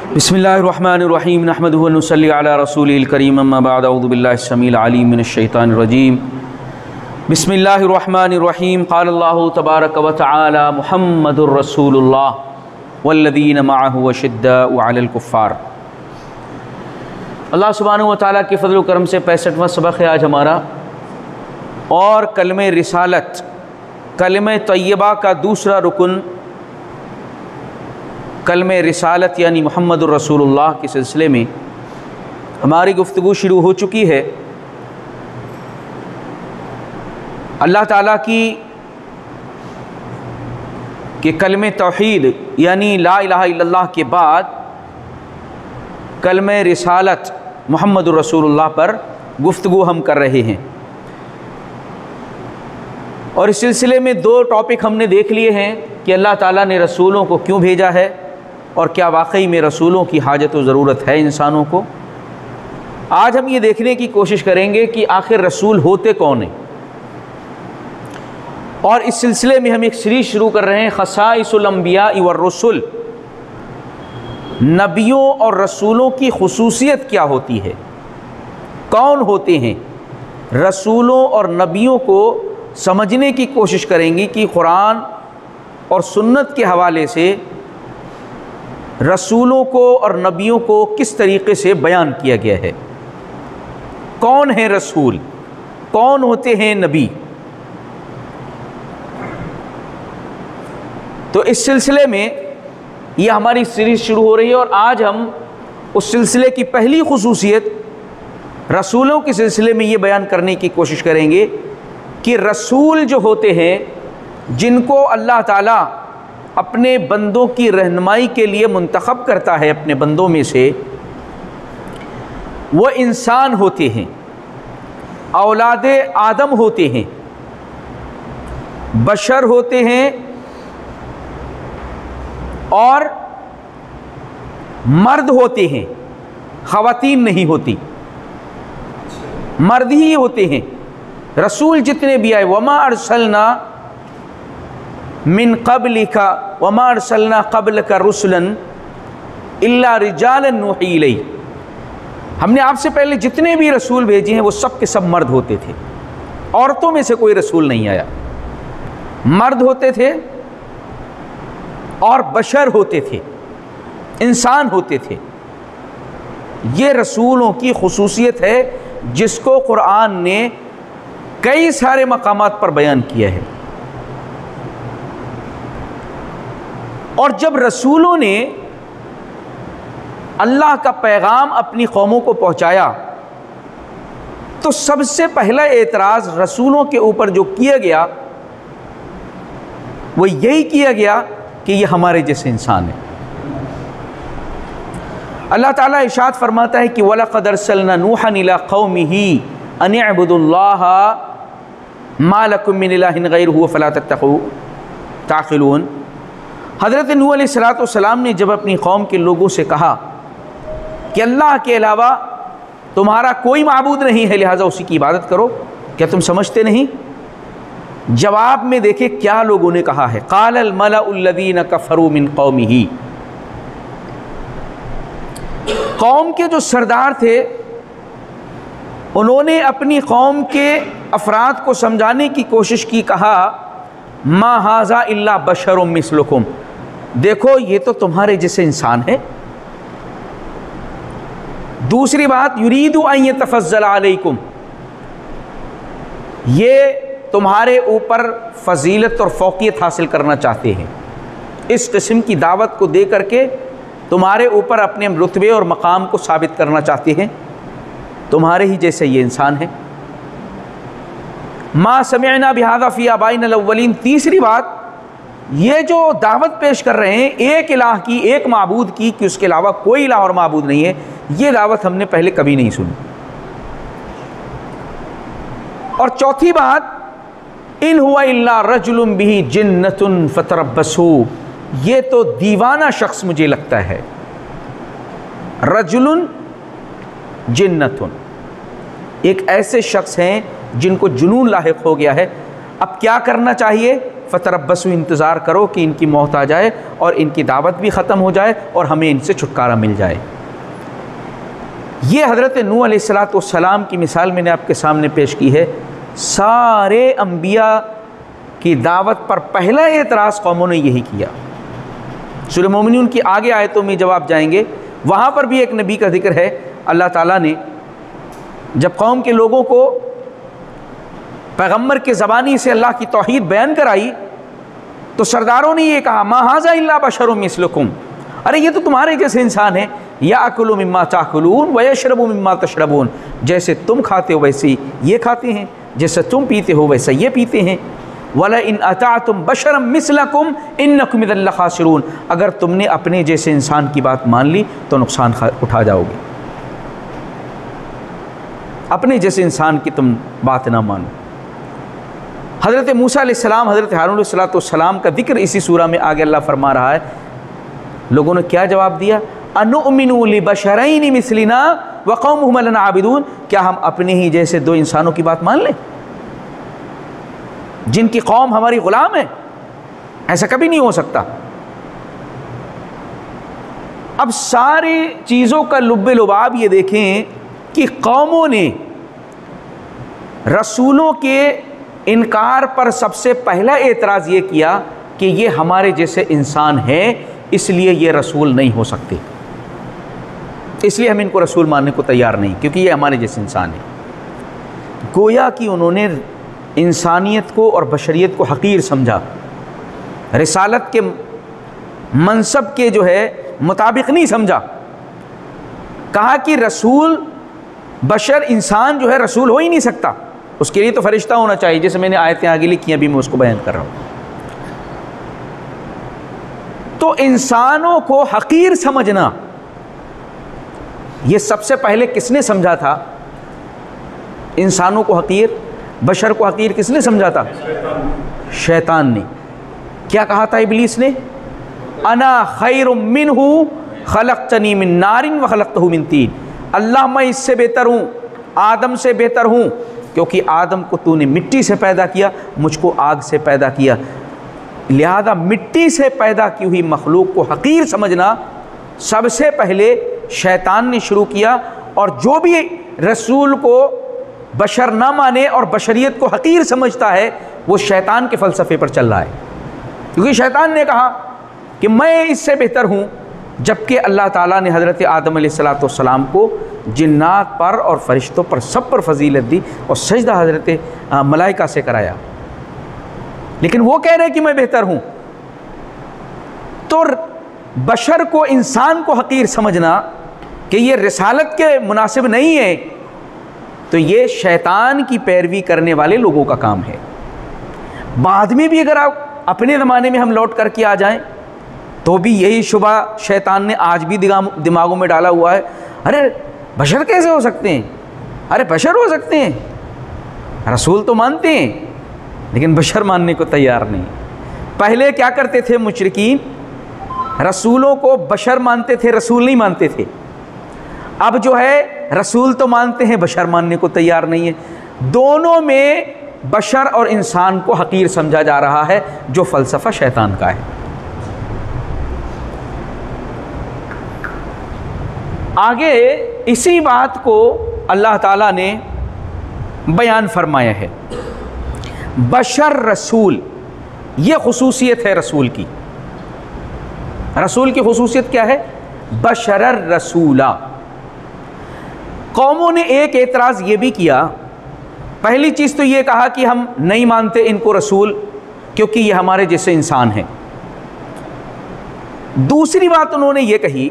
बिस्मिल्लाहिर्रहमानिर्रहीम नहमदुहु व नुसल्ली अला रसूलिल करीम अम्मा बअद अऊज़ु बिल्लाहि स्समीइल अलीम मिनश शैतानिर रजीम बिस्मिल्लाहिर्रहमानिर्रहीम क़ाल अल्लाहु तबारक व तआला मुहम्मदुर रसूलुल्लाह वल्लज़ीना मअहु अशिद्दाउ अलल कुफ़्फ़ार। अल्लाह सुब्हानहु व तआला के फ़ज़ल व करम से 65वां सबक़ है आज हमारा, और कलमे रिसालत, कलमे तय्यबा का दूसरा रुकन कलमे रिसालत यानी मुहम्मदुर रसूलुल्लाह के सिलसिले में हमारी गुफ्तगू शुरू हो चुकी है। अल्लाह ताला की के कलमे तौहीद यानी ला इलाहा इल्लल्लाह के बाद कलमे रिसालत मुहम्मदुर रसूलुल्लाह पर गुफ्तगू हम कर रहे हैं, और इस सिलसिले में दो टॉपिक हमने देख लिए हैं कि अल्लाह ताला ने रसूलों को क्यों भेजा है और क्या वाकई में रसूलों की हाजत व ज़रूरत है इंसानों को। आज हम ये देखने की कोशिश करेंगे कि आखिर रसूल होते कौन हैं, और इस सिलसिले में हम एक सीरीज़ शुरू कर रहे हैं ख़साइसुल अंबिया व रसूल, नबियों और रसूलों की खुसूसियत क्या होती है, कौन होते हैं। रसूलों और नबियों को समझने की कोशिश करेंगे कि कुरान और सुन्नत के हवाले से रसूलों को और नबियों को किस तरीक़े से बयान किया गया है। कौन है रसूल, कौन होते हैं नबी। तो इस सिलसिले में यह हमारी सीरीज़ शुरू हो रही है, और आज हम उस सिलसिले की पहली खुसूसियत रसूलों के सिलसिले में ये बयान करने की कोशिश करेंगे कि रसूल जो होते हैं, जिनको अल्लाह ताला अपने बंदों की रहनुमाई के लिए मुंतखब करता है अपने बंदों में से, वो इंसान होते हैं, औलादे आदम होते हैं, बशर होते हैं, और मर्द होते हैं, ख़वातीन नहीं होती, मर्द ही होते हैं। रसूल जितने भी आए, वमा अरसलना मिन क़ब्लिका वमा अरसलना क़ब्लका रुसुलन इल्ला रिजालन नूही इलैहि, हमने आपसे पहले जितने भी रसूल भेजे हैं वो सब के सब मर्द होते थे, औरतों में से कोई रसूल नहीं आया। मर्द होते थे और बशर होते थे, इंसान होते थे। ये रसूलों की खुसूसियत है जिसको कुरान ने कई सारे मकामात पर बयान किया है। और जब रसूलों ने अल्लाह का पैगाम अपनी कौमों को पहुंचाया, तो सबसे पहला एतराज़ रसूलों के ऊपर जो किया गया वो यही किया गया कि ये हमारे जैसे इंसान है। अल्लाह ताला इरशाद फरमाता है कि वलक़द अरसलना नूहन इला क़ौमिही अन इअ्बुदुल्लाह मा लकुम मिन इलाहिन गैरुहु फला ताक़िलून। हज़रत नूह अलैहिस्सलाम ने जब अपनी कौम के लोगों से कहा कि अल्लाह के अलावा तुम्हारा कोई माबूद नहीं है, लिहाजा उसी की इबादत करो, क्या तुम समझते नहीं। जवाब में देखे क्या लोगों ने कहा है, क़ालल मलउल्लज़ीना कफ़रू मिन क़ौमिही, कौम के जो सरदार थे उन्होंने अपनी कौम के अफराद को समझाने की कोशिश की, कहा मा हाज़ा इल्ला बशरुम मिस्लुकुम, देखो ये तो तुम्हारे जैसे इंसान है। दूसरी बात, युरीदु अन यतफ़ज़्ज़ल अलैकुम, ये तुम्हारे ऊपर फजीलत और फ़ौक़ियत हासिल करना चाहते हैं, इस किस्म की दावत को दे करके तुम्हारे ऊपर अपने रुतबे और मकाम को साबित करना चाहते हैं, तुम्हारे ही जैसे ये इंसान है। मा समिअना बिहाज़ा फ़ी आबाइना अव्वलीन, तीसरी बात, ये जो दावत पेश कर रहे हैं एक इलाह की, एक माबूद की, कि उसके अलावा कोई इलाह और माबूद नहीं है, ये दावत हमने पहले कभी नहीं सुनी। और चौथी बात, इन हुआ इल्ला रजुलुम बिही जिन्नतुन फतरब्बसू, ये तो दीवाना शख्स मुझे लगता है। रजुलुन जिन्नतुन, एक ऐसे शख्स हैं जिनको जुनून लाहिक हो गया है। अब क्या करना चाहिए, फ़तरब्बसू, इंतज़ार करो कि इनकी मौत आ जाए और इनकी दावत भी ख़त्म हो जाए और हमें इनसे छुटकारा मिल जाए। ये हज़रत नूह अलैहिस्सलाम की मिसाल मैंने आपके सामने पेश की है। सारे अम्बिया की दावत पर पहला एतराज़ कौमों ने यही किया। सूरह मोमिनून की आगे आयतों में जब आप जाएंगे वहाँ पर भी एक नबी का जिक्र है। अल्लाह ताला ने जब कौम के लोगों को पैगम्बर के ज़बानी से अल्लाह की तौहीद बयान कराई तो सरदारों ने ये कहा, मा हाज़ा इल्ला बशरुम मिस्लुकुम, अरे ये तो तुम्हारे जैसे इंसान है। याकुलु मिम्मा ताकुलून व यशरबु मिम्मा तशरबून, जैसे तुम खाते हो वैसे ये खाते हैं, जैसे तुम पीते हो वैसा ये पीते हैं। वला इन अताअतुम बशरम मिस्लकुम इन्नकुम इज़न लखासिरून, अगर तुमने अपने जैसे इंसान की बात मान ली तो नुकसान उठा जाओगे। अपने जैसे इंसान की तुम बात ना मानो। हज़रत मूसा अलैहिस्सलाम, हज़रत हारून अलैहिस्सलाम का जिक्र इसी सूरा में आगे अल्लाह फरमा रहा है। लोगों ने क्या जवाब दिया, अनुमिनु लिबशरैनि मिस्लिना व कौमुहुम लना आबिदून, क्या हम अपने ही जैसे दो इंसानों की बात मान लें जिनकी कौम हमारी ग़ुलाम है? ऐसा कभी नहीं हो सकता। अब सारी चीज़ों का लुब्बे लुबाब ये देखें कि कौमों ने रसूलों के इनकार पर सबसे पहला एतराज़ ये किया कि ये हमारे जैसे इंसान हैं, इसलिए ये रसूल नहीं हो सकते, इसलिए हम इनको रसूल मानने को तैयार नहीं, क्योंकि ये हमारे जैसे इंसान हैं। गोया कि उन्होंने इंसानियत को और बशरियत को हक़ीर समझा, रिसालत के मनसब के जो है मुताबिक नहीं समझा। कहा कि रसूल बशर इंसान जो है रसूल हो ही नहीं सकता, उसके लिए तो फरिश्ता होना चाहिए। जैसे मैंने आयतें आगे लिखी अभी मैं उसको बयान कर रहा हूँ। तो इंसानों को हक़ीर समझना ये सबसे पहले किसने समझा था? इंसानों को हक़ीर, बशर को हक़ीर किसने समझा था? शैतान ने। क्या कहा था इब्लीस ने? अना खैरुम मिन्हु खलक़तनी मिन नारिन व खलक़तहु मिन तीन, अल्लाह मैं इससे बेहतर हूँ, आदम से बेहतर हूँ, क्योंकि आदम को तूने मिट्टी से पैदा किया, मुझको आग से पैदा किया। लिहाजा मिट्टी से पैदा की हुई मखलूक को हक़ीर समझना सबसे पहले शैतान ने शुरू किया। और जो भी रसूल को बशर ना माने और बशरियत को हक़ीर समझता है वो शैतान के फ़लसफ़े पर चल रहा है, क्योंकि शैतान ने कहा कि मैं इससे बेहतर हूँ, जबकि अल्लाह ताला ने हज़रत आदम अलैहिस्सलाम को जिन्नात पर और फ़रिश्तों पर सब पर फजीलत दी और सजदा हज़रत मलाइका से कराया, लेकिन वो कह रहे हैं कि मैं बेहतर हूँ। तो बशर को, इंसान को हक़ीर समझना कि ये रिसालत के मुनासिब नहीं है, तो ये शैतान की पैरवी करने वाले लोगों का काम है। बाद में भी अगर आप अपने ज़माने में हम लौट करके आ जाएं तो भी यही शुबा शैतान ने आज भी दिमागों में डाला हुआ है, अरे बशर कैसे हो सकते हैं, अरे बशर हो सकते हैं, रसूल तो मानते हैं लेकिन बशर मानने को तैयार नहीं। पहले क्या करते थे मुशरिकीन? रसूलों को बशर मानते थे, रसूल नहीं मानते थे। अब जो है रसूल तो मानते हैं, बशर मानने को तैयार नहीं है। दोनों में बशर और इंसान को हक़ीर समझा जा रहा है, जो फ़लसफ़ा शैतान का है। आगे इसी बात को अल्लाह ताला ने बयान फरमाया है। बशर रसूल, ये खुसूसियत है रसूल की। रसूल की खुसूसियत क्या है? बशरर रसूला। कौमों ने एक एतराज़ ये भी किया, पहली चीज़ तो ये कहा कि हम नहीं मानते इनको रसूल, क्योंकि ये हमारे जैसे इंसान हैं। दूसरी बात उन्होंने ये कही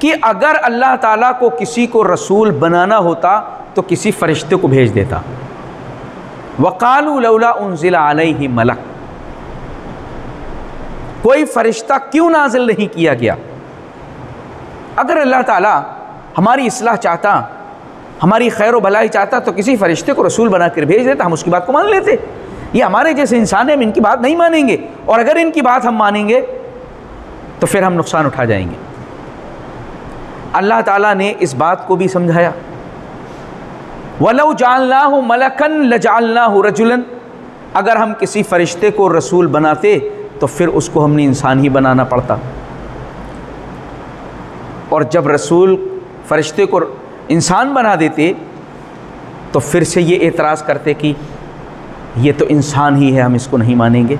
कि अगर अल्लाह ताला को किसी को रसूल बनाना होता तो किसी फ़रिश्ते को भेज देता। वक़ालू लौला उन्ज़िला अलैहि मलक, कोई फ़रिश्ता क्यों नाज़िल नहीं किया गया? अगर अल्लाह ताला हमारी इस्लाह चाहता, हमारी खैर व भलाई चाहता तो किसी फ़रिश्ते को रसूल बना कर भेज देता, हम उसकी बात को मान लेते। ये हमारे जैसे इंसान हैं, हम इनकी बात नहीं मानेंगे, और अगर इनकी बात हम मानेंगे तो फिर हम नुकसान उठा जाएंगे। अल्लाह ताला ने इस बात को भी समझाया, वलौ जालनाहु मलकन लजालनाहु रजुलन, अगर हम किसी फ़रिश्ते को रसूल बनाते तो फिर उसको हमने इंसान ही बनाना पड़ता, और जब रसूल फ़रिश्ते को इंसान बना देते तो फिर से ये एतराज़ करते कि ये तो इंसान ही है, हम इसको नहीं मानेंगे।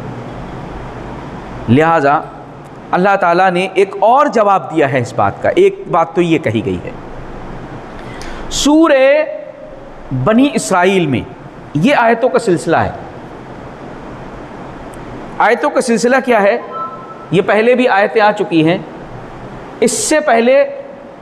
लिहाजा अल्लाह ताला ने एक और जवाब दिया है इस बात का। एक बात तो ये कही गई है सूरे बनी इसराइल में, ये आयतों का सिलसिला है। आयतों का सिलसिला क्या है? ये पहले भी आयतें आ चुकी हैं। इससे पहले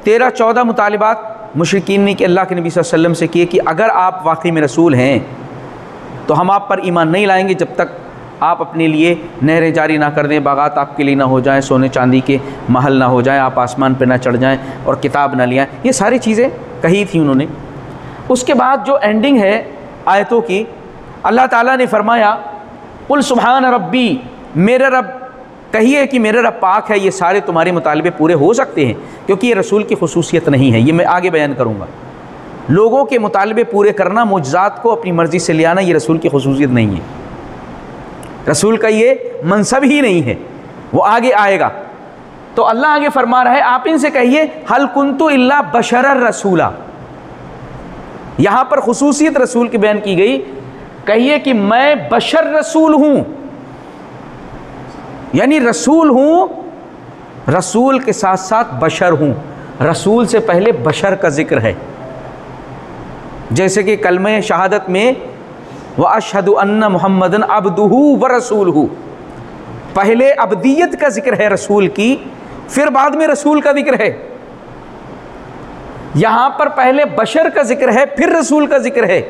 13-14 मुतालिबात मुशरिकीन ने कि अल्लाह के नबी सल्लल्लाहु अलैहि वसल्लम से किए कि अगर आप वाकई में रसूल हैं तो हम आप पर ईमान नहीं लाएंगे जब तक आप अपने लिए नहरें जारी ना कर दें, बागात आपके लिए ना हो जाएं, सोने चांदी के महल ना हो जाएं, आप आसमान पे ना चढ़ जाएं और किताब ना ले आएं। ये सारी चीज़ें कही थी उन्होंने। उसके बाद जो एंडिंग है आयतों की, अल्लाह ताला ने फरमाया कुल सुभान रब्बी, मेरे रब, कहिए कि मेरे रब पाक है। ये सारे तुम्हारे मुतालिबे पूरे हो सकते हैं क्योंकि ये रसूल की खुसूसियत नहीं है, ये मैं आगे बयान करूँगा। लोगों के मुतालिबे पूरे करना, मुजज़ात को अपनी मर्ज़ी से ले आना, ये रसूल की खुसूसियत नहीं है, रसूल का ये मनसब ही नहीं है, वो आगे आएगा। तो अल्लाह आगे फरमा रहा है आप इनसे कहिए हल कुन्तु इल्ला बशरर रसूला। यहाँ पर खुसूसियत रसूल की बयान की गई। कहिए कि मैं बशर रसूल हूँ, यानी रसूल हूँ, रसूल के साथ साथ बशर हूँ। रसूल से पहले बशर का जिक्र है, जैसे कि कलमे शहादत में व अशहदु अन्ना मुहम्मदन अब्दुहु व रसूलहु, पहले अब्दियत का जिक्र है रसूल की, फिर बाद में रसूल का जिक्र है। यहाँ पर पहले बशर का जिक्र है, फिर रसूल का जिक्र है।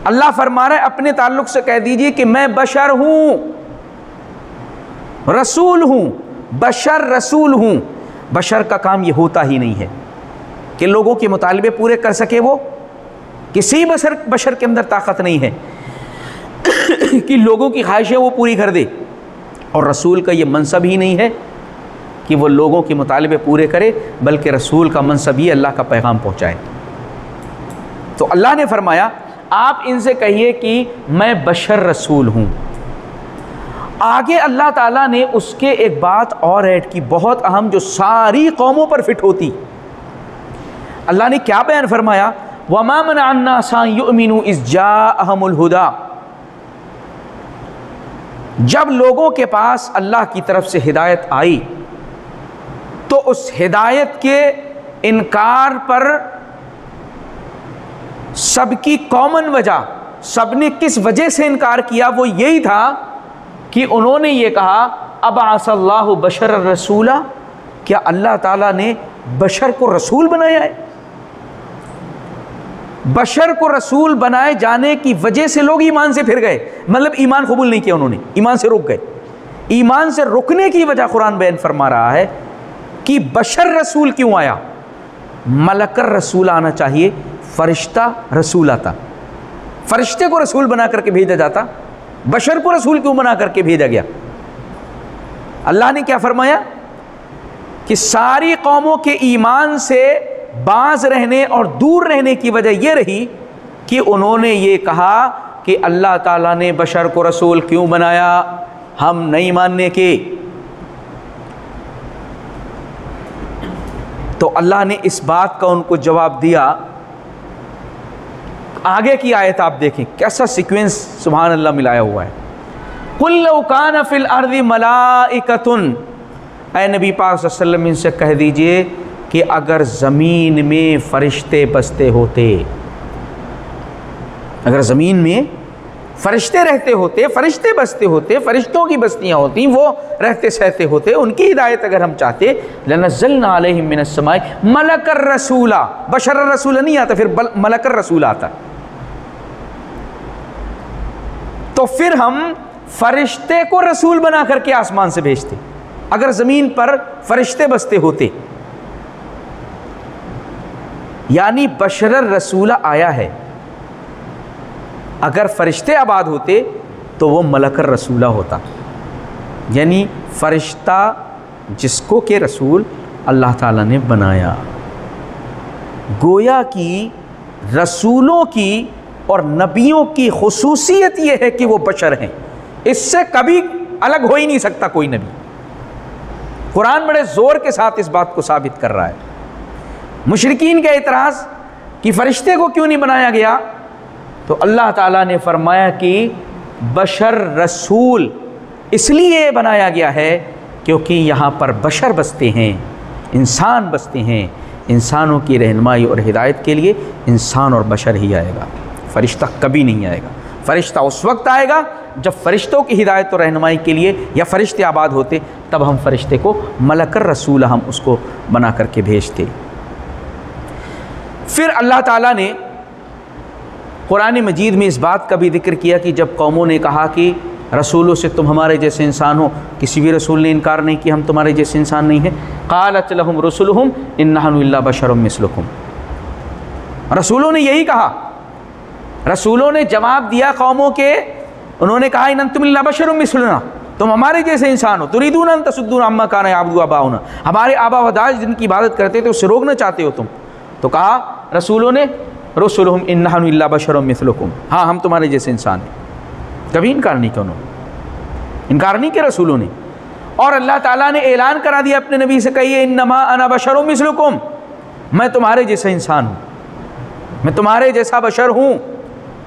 अल्लाह फरमा रहा है अपने ताल्लुक़ से कह दीजिए कि मैं बशर हूँ, रसूल हूँ, बशर रसूल हूँ। बशर का काम ये होता ही नहीं है कि लोगों के मुतालिबे पूरे कर सके, वो किसी बशर के अंदर ताकत नहीं है कि लोगों की ख्वाहिशें वो पूरी कर दे। और रसूल का ये मनसब ही नहीं है कि वो लोगों के मुतालिबे पूरे करे, बल्कि रसूल का मनसब ही अल्लाह का पैगाम पहुँचाए। तो अल्लाह ने फरमाया आप इनसे कहिए कि मैं बशर रसूल हूँ। आगे अल्लाह ताला ने उसके एक बात और ऐड की, बहुत अहम, जो सारी कौमों पर फिट होती। अल्लाह ने क्या बयान फरमाया? वमा मनअ अन्नास अन युमिनु इज़ जाअहुमुल हुदा। जब लोगों के पास अल्लाह की तरफ से हिदायत आई तो उस हिदायत के इनकार पर सबकी कॉमन वजह, सबने किस वजह से इनकार किया, वो यही था कि उन्होंने ये कहा अबअसल्लाहु बशर रसूला, क्या अल्लाह ताला ने बशर को रसूल बनाया है? बशर को रसूल बनाए जाने की वजह से लोग ईमान से फिर गए, मतलब ईमान कबूल नहीं किया उन्होंने, ईमान से रुक गए। ईमान से रुकने की वजह कुरान बयान फरमा रहा है कि बशर रसूल क्यों आया? मलकर रसूल आना चाहिए, फरिश्ता रसूल आता। फरिश्ते को रसूल बना करके भेजा जाता, बशर को रसूल क्यों बना करके भेजा गया? अल्लाह ने क्या फरमाया कि सारी कौमों के ईमान से बाज रहने और दूर रहने की वजह यह रही कि उन्होंने ये कहा कि अल्लाह ताला ने बशर को रसूल क्यों बनाया, हम नहीं मानने के। तो अल्लाह ने इस बात का उनको जवाब दिया। आगे की आयत आप देखें, कैसा सीक्वेंस सुभान अल्लाह मिलाया हुआ है। कुल लौ कान फिल अर्दि मलाइकतुन, ऐ नबी पाक सल्लल्लाहु अलैहि वसल्लम इनसे कह दीजिए कि अगर ज़मीन में फ़रिश्ते बसते होते, अगर ज़मीन में फ़रिश्ते रहते होते, फ़रिश्ते बसते होते, फ़रिश्तों की बस्तियाँ होती, वो रहते सहते होते, उनकी हिदायत अगर हम चाहते, लनज़्ज़लना अलैहिम मिनस समाई मलकर रसूला। बशर रसूल नहीं आता, फिर मलकर रसूल आता। तो फिर हम फ़रिश्ते को रसूल बना करके आसमान से भेजते, अगर ज़मीन पर फ़रिश्ते बसते होते। यानी बशर रसूला आया है, अगर फ़रिश्ते आबाद होते तो वो मलकर रसूला होता, यानी फ़रिश्ता जिसको के रसूल अल्लाह ताला ने बनाया। गोया कि रसूलों की और नबियों की खुसूसियत ये है कि वो बशर हैं, इससे कभी अलग हो ही नहीं सकता कोई नबी। कुरान बड़े ज़ोर के साथ इस बात को साबित कर रहा है। मुशरिकीन का एतराज़ कि फ़रिश्ते को क्यों नहीं बनाया गया, तो अल्लाह ताला ने फरमाया कि बशर रसूल इसलिए बनाया गया है क्योंकि यहाँ पर बशर बसते हैं, इंसान बसते हैं। इंसानों की रहनुमाई और हिदायत के लिए इंसान और बशर ही आएगा, फ़रिश्ता कभी नहीं आएगा। फ़रिश्ता उस वक्त आएगा जब फ़रिश्तों की हिदायत और रहनुमाई के लिए या फ़रिश्ते आबाद होते, तब हम फ़रिश्ते को मलकर रसूल हम उसको बना करके भेजते। फिर अल्लाह ताला ने कुरान मजीद में इस बात का भी जिक्र किया कि जब कौमों ने कहा कि रसूलों से तुम हमारे जैसे इंसान हो, किसी भी रसूल ने इनकार नहीं किया हम तुम्हारे जैसे इंसान नहीं हैं। क़ालत लहुम रुसुलुहुम इन नहनु इल्ला बशरुम मिस्लुकुम, रसूलों ने यही कहा, रसूलों ने जवाब दिया कौमों के, उन्होंने कहा इन अंतुम इल्ला बशरुम मिस्लुना, तुम हमारे जैसे इंसान हो। तुरीदून अन तसुद्दूना अम्मा काना याबुदु आबाउना, हमारे आबा व अजदाद जिनकी इबादत करते थे उससे रोकना चाहते हो तुम। तो कहा रसूलों ने रुसुलुहुम इन नहनु इल्ला बशरुम मिस्लुकुम, हाँ हम तुम्हारे जैसे इंसान हैं। कभी इनकार नहीं किया उन्होंने, इनकार नहीं किया रसूलों ने। और अल्लाह ताला ने ऐलान करा दिया अपने नबी से, कहिए इन्नमा अना बशरुम मिस्लुकुम, मैं तुम्हारे जैसा इंसान हूँ, मैं तुम्हारे जैसा बशर हूँ।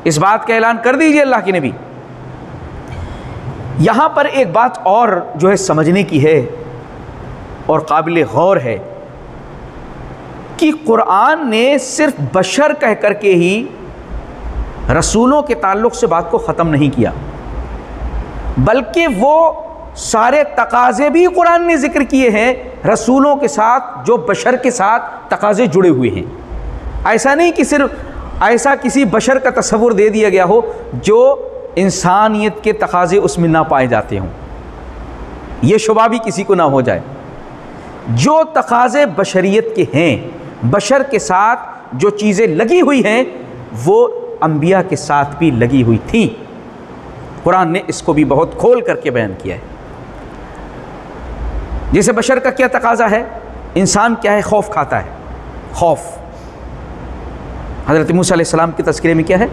इस बात का ऐलान कर दीजिए अल्लाह के नबी। यहाँ पर एक बात और जो है समझने की है और काबिल गौर है कि कुरान ने सिर्फ बशर कह करके ही रसूलों के ताल्लुक़ से बात को ख़त्म नहीं किया, बल्कि वो सारे तकाज़े भी कुरान ने ज़िक्र किए हैं रसूलों के साथ, जो बशर के साथ तकाज़े जुड़े हुए हैं। ऐसा नहीं कि सिर्फ ऐसा किसी बशर का तस्वुर दे दिया गया हो जो इंसानियत के तकाज़े उसमें ना पाए जाते हों, ये शुबा भी किसी को ना हो जाए। जो तकाज़े बशरियत के हैं, बशर के साथ जो चीज़ें लगी हुई हैं, वो अंबिया के साथ भी लगी हुई थी। कुरान ने इसको भी बहुत खोल करके बयान किया है। जैसे बशर का क्या तकाज़ा है, इंसान क्या है, खौफ खाता है, खौफ। हज़रत मूसा अलैहिस्सलाम के तज़किरे में क्या है,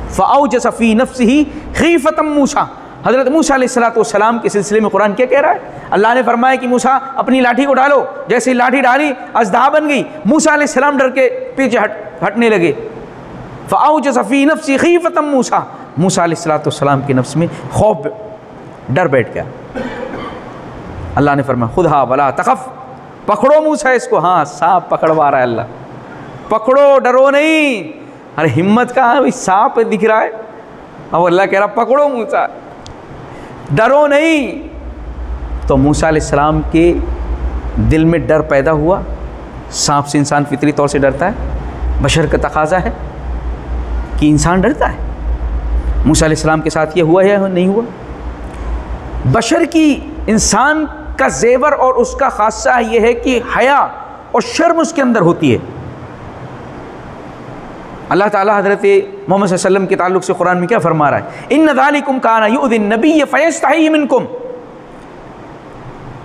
फ़अौजस फ़ी नफ़्सिही ख़ीफ़तम मूसा, हज़रत मूसा अलैहिस्सलाम के सिलसिले में कुरान क्या कह रहा है, अल्लाह ने फरमाया कि मूसा अपनी लाठी को डालो, जैसे लाठी डाली अज़दा बन गई, मूसा अलैहिस्सलाम डर के पीछे हटने लगे। फ़अौजस फ़ी नफ़्सिही ख़ीफ़तम मूसा, मूसा अलैहिस्सलाम के नफ्स में खौफ, डर बैठ गया। अल्लाह ने फरमाया खुदहा वला तख़फ़, पकड़ो मूसा इसको, हाँ सांप पकड़वा रहा है अल्लाह, पकड़ो डरो नहीं। अरे हिम्मत कहाँ है, सांप दिख रहा है, अब अल्लाह कह रहा पकड़ो मूसा, डरो नहीं। तो मूसा अलैहिस्सलाम के दिल में डर पैदा हुआ। सांप से इंसान फितरी तौर से डरता है, बशर का तकाज़ा है कि इंसान डरता है। मूसा अलैहिस्सलाम के साथ ये हुआ या नहीं हुआ? बशर की, इंसान का जेवर और उसका खासा ये है कि हया और शर्म उसके अंदर होती है। अल्लाह ताला हज़रत मोहम्मद सल्लल्लाहु अलैहि वसल्लम के ताल्लुक़ से कुरान में क्या फरमा रहा है, इन्न ज़ालिकुम काना युअज़िन नबिय्य फ़यस्तही मिनकुम।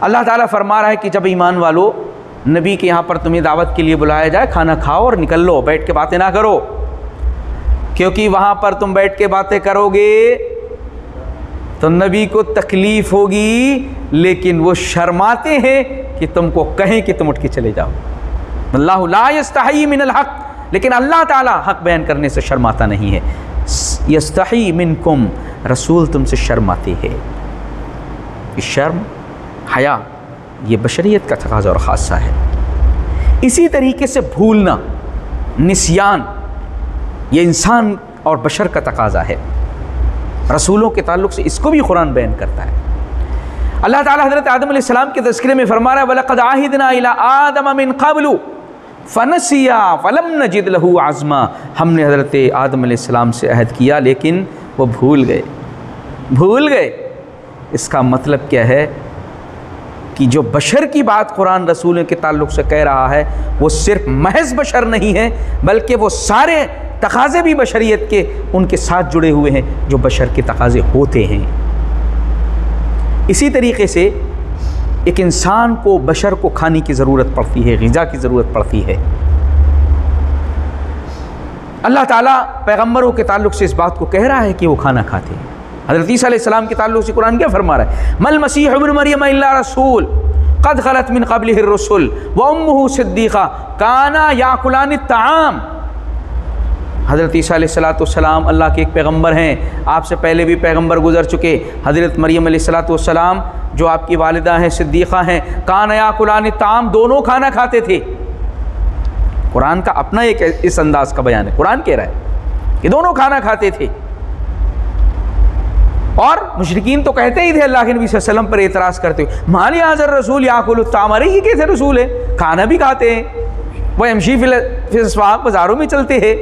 अल्लाह ताला फरमा रहा है कि जब ईमान वालों नबी के यहाँ पर तुम्हें दावत के लिए बुलाया जाए, खाना खाओ और निकल लो, बैठ के बातें ना करो, क्योंकि वहाँ पर तुम बैठ के बातें करोगे तो नबी को तकलीफ़ होगी, लेकिन वो शर्माते हैं कि तुमको कहें कि तुम उठ के चले जाओ। अल्लाहु ला यस्तही मिनल हक़, लेकिन अल्लाह ताला हक़ बयान करने से शर्माता नहीं है। यस्तही मिनकुम, रसूल तुमसे शर्माते हैं। शर्म, हया, ये बशरियत का तकाज़ा और ख़ासा है। इसी तरीके से भूलना, निस्यान, ये इंसान और बशर का तकाज़ा है। रसूलों के ताल्लुक़ से इसको भी कुरान बयान करता है। अल्लाह ताला हज़रत आदम अलैहिस्सलाम के तज़किरे में फरमा रहा है, वलक़द आहिदना इला आदम मिन क़ब्लु फ़नसिया फ़लम नजिद लहू आज़मा, हमने हज़रत आदम अलैहिस्सलाम से अहद किया लेकिन वो भूल गए। इसका मतलब क्या है कि जो बशर की बात कुरान रसूल के ताल्लुक़ से कह रहा है, वो सिर्फ महज बशर नहीं है, बल्कि वो सारे तकाज़े भी बशरियत के उनके साथ जुड़े हुए हैं जो बशर के तकाज़े होते हैं। इसी तरीके से एक इंसान को, बशर को खाने की ज़रूरत पड़ती है, ग़िज़ा की ज़रूरत पड़ती है। अल्लाह ताला पैगम्बरों के ताल्लुक़ से इस बात को कह रहा है कि वो खाना खाते हैं। हज़रत ईसा अलैहिस्सलाम के ताल्लुक़ से कुरान क्या फरमा रहा है? मल मसीह इब्न मरियम इल्ला रसूल क़द ख़लत मिन क़ब्लिहि रुसुल व उम्मुहु सिद्दीक़ा काना याकुलानि ताम। हज़रत ईसा अलैहिस्सलाम अल्लाह के एक पैगम्बर हैं, आपसे पहले भी पैगम्बर गुजर चुके। हज़रत मरियम अलैहिस्सलाम जो आपकी वालिदा हैं, सिद्दीक़ा हैं, काना याकुलानि ताम, दोनों खाना खाते थे। कुरान का अपना एक इस अंदाज का बयान है। कुरान कह रहा है कि दोनों खाना खाते थे। और मुशरिकीन तो कहते ही थे अल्लाह के नबी सल्लल्लाहु अलैहि वसल्लम पर एतराज़ करते हुए, माली हाज़र रसूल याकुलु ताम, अरे ये कैसे रसूल है, खाना भी खाते हैं, वह यमशी फिल अस्वाक़, बाज़ारों में चलते हैं,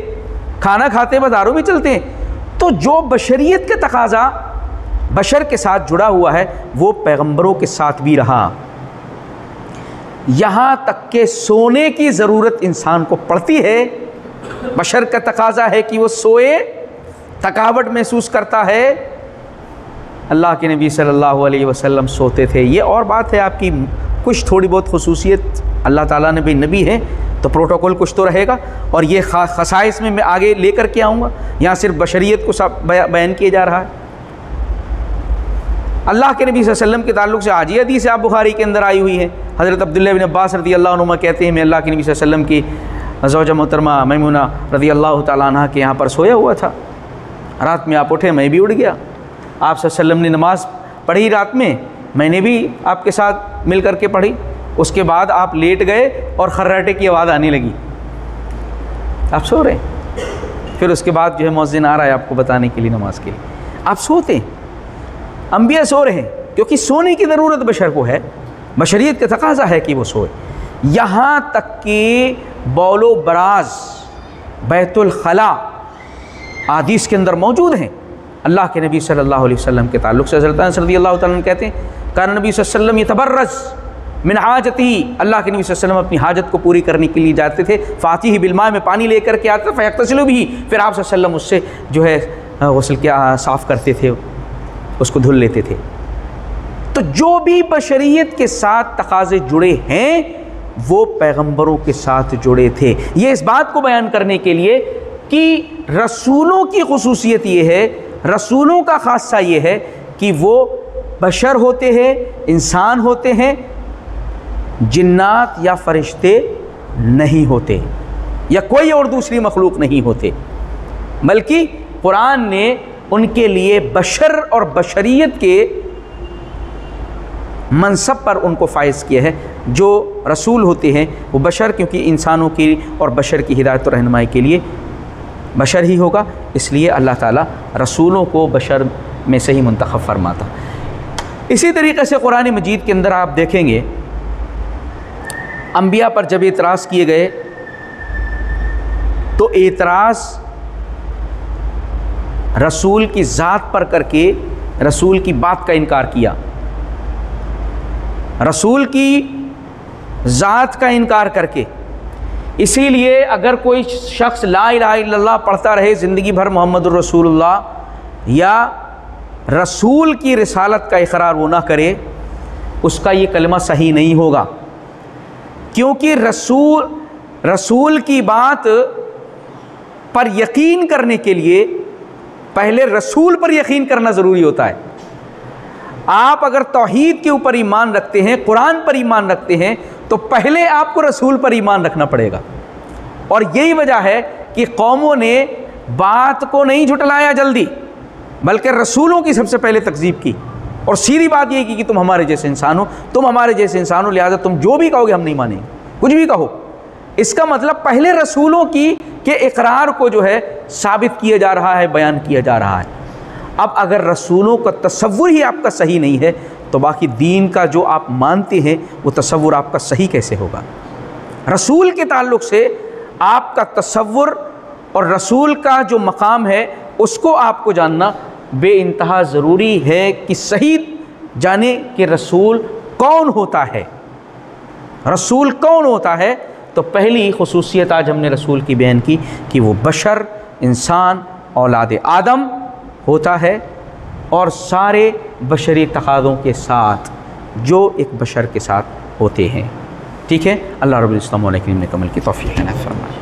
खाना खाते बाज़ारों में चलते हैं। तो जो बशरियत का तकाज़ा बशर के साथ जुड़ा हुआ है वो पैगम्बरों के साथ भी रहा। यहाँ तक के सोने की ज़रूरत इंसान को पड़ती है। बशर का तकाज़ा है कि वो सोए, थकावट महसूस करता है। अल्लाह के नबी सल्लल्लाहु अलैहि वसल्लम सोते थे। ये और बात है आपकी कुछ थोड़ी बहुत खुसूसियत, अल्लाह ताला ने भी नबी है तो प्रोटोकॉल कुछ तो रहेगा। और ये खसाइस में मैं आगे लेकर के आऊँगा, यहाँ सिर्फ बशरियत को सब बयान किया जा रहा है। अल्लाह के नबी सल्लल्लाहु अलैहि वसल्लम के ताल्लुक़ से आज ये हदीस आप बुखारी के अंदर आई हुई है। हज़रत अब्दुल्लाह इब्न अब्बास रज़ी अल्लाह अन्हुमा कहते हैं, मैं अल्लाह के नबी सल्लल्लाहु अलैहि वसल्लम की ज़ौजा मोहतरमा मैमूना रज़ी अल्लाह तआला अन्हा के यहाँ पर सोया हुआ था। रात में आप उठे, मैं भी उठ गया। आप सल्लल्लाहु अलैहि वसल्लम ने नमाज़ पढ़ी रात में, मैंने भी आपके साथ मिल कर के पढ़ी। उसके बाद आप लेट गए और खर्राटे की आवाज़ आने लगी, आप सो रहे हैं। फिर उसके बाद जो है मुअज्जिन आ रहा है आपको बताने के लिए नमाज के लिए, आप सोते हैं। अंबिया सो रहे हैं क्योंकि सोने की ज़रूरत बशर को है, बशरियत का तकाज़ा है कि वो सोए। यहाँ तक कि बौलो बराज, बैतुल खला हदीस के अंदर मौजूद हैं। अल्लाह के नबी सल्लल्लाहु अलैहि वसल्लम के ताल्लुक़ से हज़रत अनस रज़ियल्लाहु तआला अन्हु कहते हैं, कान नबी सल्लल्लाहु अलैहि वसल्लम यतबर्रज़ मिन हाजती, अल्लाह के नबी सल्लल्लाहु अलैहि वसल्लम अपनी हाजत को पूरी करने के लिए जाते थे। फ़ातिही बिलमा, में पानी लेकर के आते थे, फ़यग़तसिलु बिही, फिर आप सल्लल्लाहु अलैहि वसल्लम उससे जो है गुस्ल क्या साफ़ करते थे, उसको धुल लेते थे। तो जो भी बशरियत के साथ तकाज़े जुड़े हैं वो पैगम्बरों के साथ जुड़े थे। ये इस बात को बयान करने के लिए कि रसूलों की खुसूसियत ये है, रसूलों का ख़ासा ये है कि वो बशर होते हैं, इंसान होते हैं, जिन्नात या फरिश्ते नहीं होते या कोई और दूसरी मखलूक नहीं होते, बल्कि कुरान ने उनके लिए बशर और बशरियत के मनसब पर उनको फ़ाइज़ किया है। जो रसूल होते हैं वो बशर, क्योंकि इंसानों की और बशर की हिदायत और रहनुमाई के लिए बशर ही होगा, इसलिए अल्लाह ताला रसूलों को बशर में से ही मुंतखब फरमाता। इसी तरीक़े से कुरान मजीद के अंदर आप देखेंगे अंबिया पर जब एतराज़ किए गए तो एतराज़ रसूल की ज़ात पर करके रसूल की बात का इनकार किया, रसूल की ज़ात का इनकार करके। इसीलिए अगर कोई शख्स ला इलाहा इल्लल्लाह पढ़ता रहे ज़िंदगी भर मोहम्मदुर रसूलुल्लाह, या रसूल की रिसालत का इकरार वो ना करे, उसका ये कलमा सही नहीं होगा। क्योंकि रसूल की बात पर यकीन करने के लिए पहले रसूल पर यकीन करना ज़रूरी होता है। आप अगर तौहीद के ऊपर ईमान रखते हैं, कुरान पर ईमान रखते हैं, तो पहले आपको रसूल पर ईमान रखना पड़ेगा। और यही वजह है कि कौमों ने बात को नहीं झुटलाया जल्दी, बल्कि रसूलों की सबसे पहले तकज़ीब की और सीधी बात यही की कि तुम हमारे जैसे इंसान हो, तुम हमारे जैसे इंसान हो, लिहाजा तुम जो भी कहोगे हम नहीं मानेंगे, कुछ भी कहो। इसका मतलब पहले रसूलों के इकरार को जो है साबित किया जा रहा है, बयान किया जा रहा है। अब अगर रसूलों का तसव्वुर ही आपका सही नहीं है तो बाकी दीन का जो आप मानते हैं वो तसव्वुर आपका सही कैसे होगा। रसूल के ताल्लुक़ से आपका तसव्वुर और रसूल का जो मकाम है उसको आपको जानना बेइंतहा ज़रूरी है कि सही जाने कि रसूल कौन होता है। रसूल कौन होता है तो पहली खुसूसियत आज हमने रसूल की बयान की कि वो बशर, इंसान, औलाद आदम होता है और सारे बशरी तकाज़ों के साथ जो एक बशर के साथ होते हैं। ठीक है, अल्लाह रब्बुल इस्लाम ने कमल की तौफीक अता फरमाए।